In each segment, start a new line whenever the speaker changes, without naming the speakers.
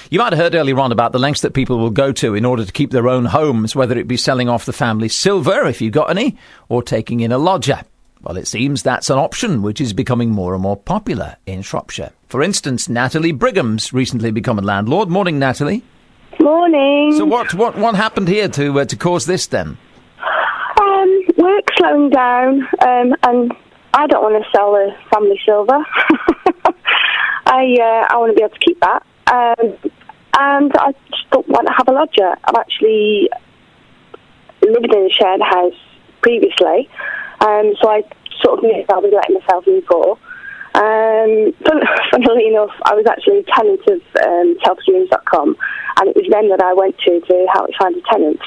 You might have heard earlier on about the lengths that people will go to in order to keep their own homes, whether it be selling off the family silver, if you've got any, or taking in a lodger. Well, it seems that's an option which is becoming more and more popular in Shropshire. For instance, Natalie Brigham's recently become a landlord. Morning, Natalie.
Morning.
So what happened here to cause this then?
Work slowing down, and I don't want to sell the family silver. I want to be able to keep that, and I just don't want to have a lodger. I've actually lived in a shared house previously, so I sort of knew I was letting myself in for. Funnily enough, I was actually a tenant of selfscreens.com, and it was then that I went to help me find a tenant.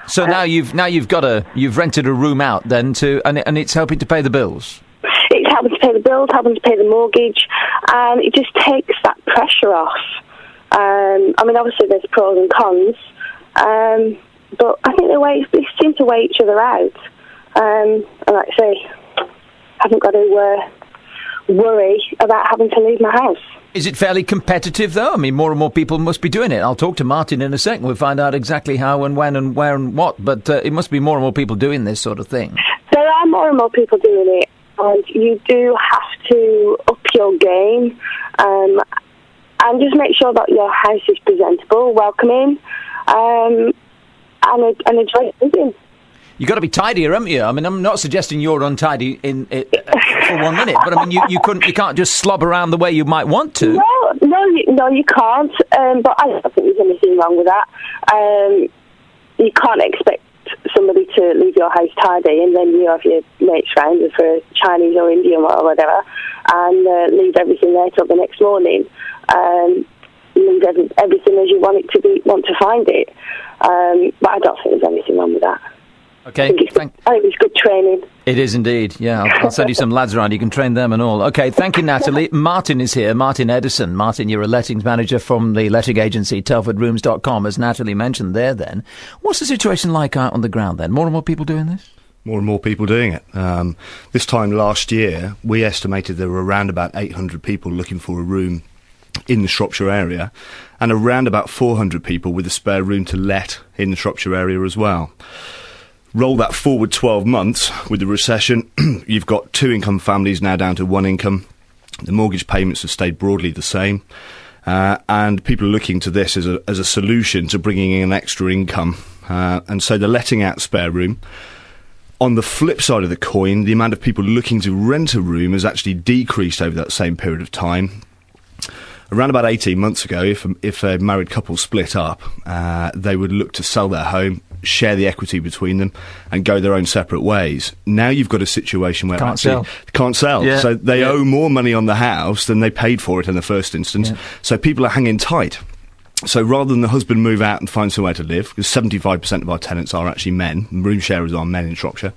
So now you've rented a room out then and it's helping to pay the bills.
It's helping to pay the bills, helping to pay the mortgage, and it just takes that pressure off. I mean, obviously there's pros and cons, but I think they seem to weigh each other out. And like I say, I haven't got to worry about having to leave my house.
Is it fairly competitive, though? I mean, more and more people must be doing it. I'll talk to Martin in a second. We'll find out exactly how and when and where and what. But it must be more and more people doing this sort of thing.
There are more and more people doing it. And you do have to up your game and just make sure that your house is presentable, welcoming, and enjoy living. You've
got to be tidier, haven't you? I mean, I'm not suggesting you're untidy for 1 minute, but I mean, you can't just slob around the way you might want to.
No, you can't. But I don't think there's anything wrong with that. You can't expect somebody to leave your house tidy and then you have your mates round for Chinese or Indian or whatever, and leave everything there till the next morning. Leave everything as you want it to be, want to find it. But I don't think there's anything wrong with that.
Okay.
I think it's good training.
It is indeed, yeah. I'll send you some lads around. You can train them and all. Okay, thank you, Natalie. Martin is here. Martin Edison. Martin, you're a lettings manager from the letting agency telfordrooms.com, as Natalie mentioned there then. What's the situation like out on the ground then? More and more people doing this?
More and more people doing it. This time last year, we estimated there were around about 800 people looking for a room in the Shropshire area, and around about 400 people with a spare room to let in the Shropshire area as well. Roll that forward 12 months with the recession, you've got two-income families now down to one income. The mortgage payments have stayed broadly the same. And people are looking to this as a solution to bringing in an extra income. And so they're letting out spare room. On the flip side of the coin, the amount of people looking to rent a room has actually decreased over that same period of time. Around about 18 months ago, if a married couple split up, they would look to sell their home, share the equity between them, and go their own separate ways. Now you've got a situation where
can't sell.
Yeah. So they owe more money on the house than they paid for it in the first instance. Yeah. So people are hanging tight. So rather than the husband move out and find somewhere to live, because 75% of our tenants are actually men, room sharers are men in Shropshire,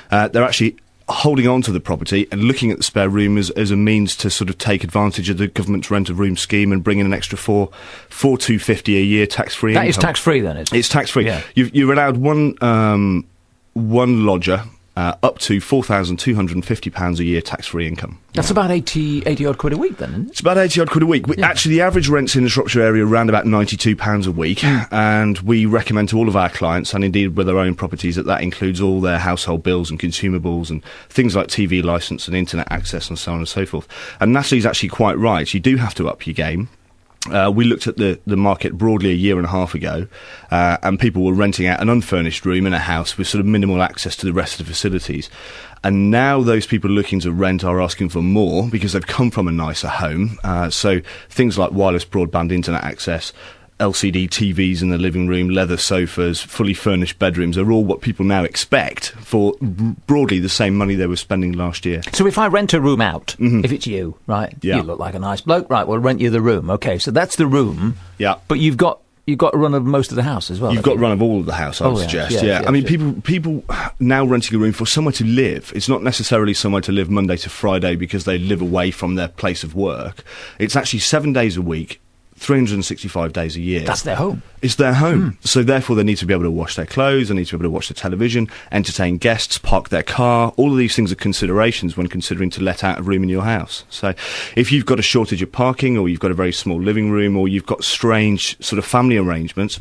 they're actually holding on to the property and looking at the spare room as a means to sort of take advantage of the government's rent of room scheme and bring in an extra $4,250 a year tax-free income.
That is tax-free then, is it?
It's tax-free.
Yeah.
You're allowed one lodger up to £4,250 a year tax-free income.
That's about 80 odd quid a week then, isn't it?
It's about 80 odd quid a week. Actually, the average rents in the Shropshire area are around about £92 a week, and we recommend to all of our clients, and indeed with their own properties, that includes all their household bills and consumables and things like TV licence and internet access and so on and so forth. And Natalie's actually quite right. You do have to up your game. We looked at the market broadly a year and a half ago, and people were renting out an unfurnished room in a house with sort of minimal access to the rest of the facilities. And now those people looking to rent are asking for more because they've come from a nicer home. So things like wireless broadband internet access, LCD TVs in the living room, leather sofas, fully furnished bedrooms are all what people now expect for broadly the same money they were spending last year.
So if I rent a room out, if it's you, right?
Yeah.
You look like a nice bloke, right? We'll rent you the room. Okay, so that's the room.
Yeah.
But you've got a run of most of the house as well.
You've got run of all of the house, I would suggest. Yeah. I mean, people now renting a room for somewhere to live. It's not necessarily somewhere to live Monday to Friday because they live away from their place of work. It's actually 7 days a week, 365 days a year.
That's their home.
It's their home. So therefore they need to be able to wash their clothes, they need to be able to watch the television, entertain guests, park their car. All of these things are considerations when considering to let out a room in your house. So if you've got a shortage of parking, or you've got a very small living room, or you've got strange sort of family arrangements,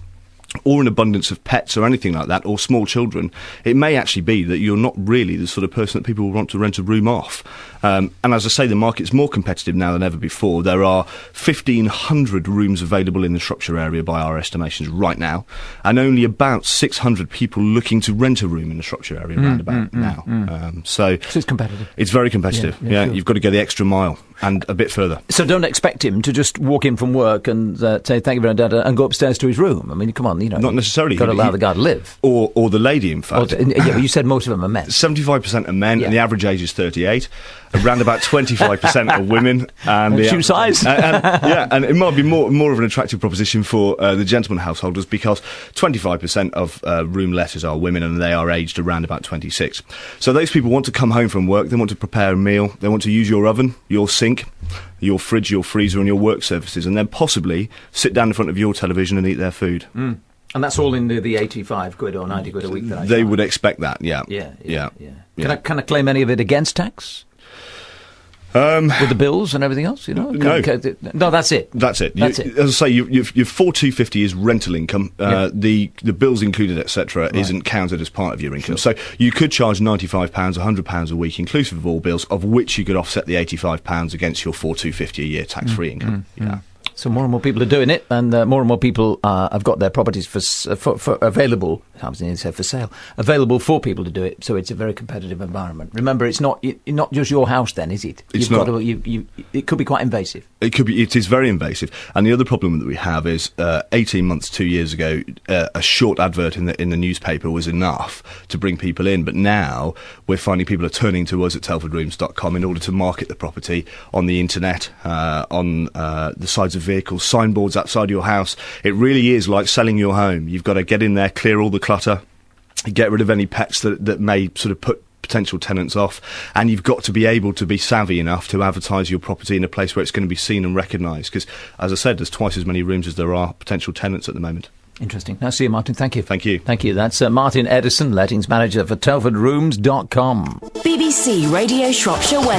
or an abundance of pets or anything like that, or small children, it may actually be that you're not really the sort of person that people will want to rent a room off. And as I say, the market's more competitive now than ever before. There are 1,500 rooms available in the Shropshire area by our estimations right now, and only about 600 people looking to rent a room in the Shropshire area round about now. So
it's competitive.
It's very competitive. Yeah, sure. You've got to go the extra mile and a bit further.
So don't expect him to just walk in from work and say thank you very much and go upstairs to his room. I mean, come on,
not necessarily.
Got to allow the guy to live,
or the lady. In fact,
but you said most of them are men.
75% are men, and the average age is 38. Around about 25% are women, and
shoe size.
and it might be more of an attractive proposition for the gentleman householders, because 25% of room letters are women, and they are aged around about 26. So those people want to come home from work, they want to prepare a meal, they want to use your oven, your sink, your fridge, your freezer, and your work surfaces, and then possibly sit down in front of your television and eat their food.
And that's all in the 85 quid or 90 quid a week that
they would expect that. Yeah.
Can I claim any of it against tax? With the bills and everything else,
No,
that's it.
That's it. As I say, your 4,250 is rental income. The bills included, etc., isn't counted as part of your income. Sure. So you could charge £95, £100 a week, inclusive of all bills, of which you could offset the £85 against your 4,250 a year tax-free income.
So more and more people are doing it, and more and more people have got their properties for available. I was going to say for sale, available for people to do it. So it's a very competitive environment. Remember, it's not just your house, then, is it?
It's not.
It could be quite invasive.
It is very invasive. And the other problem that we have is 18 months, 2 years ago, a short advert in the newspaper was enough to bring people in. But now we're finding people are turning to us at telfordrooms.com in order to market the property on the internet, on the sides of vehicles, signboards outside your house. It really is like selling your home. You've got to get in there, clear all the clutter, get rid of any pets that may sort of put potential tenants off, and you've got to be able to be savvy enough to advertise your property in a place where it's going to be seen and recognised, because, as I said, there's twice as many rooms as there are potential tenants at the moment.
Interesting. Now, see you, Martin. Thank you.
Thank you.
Thank you. That's Martin Edison, lettings manager for telfordrooms.com.
BBC Radio Shropshire Weather.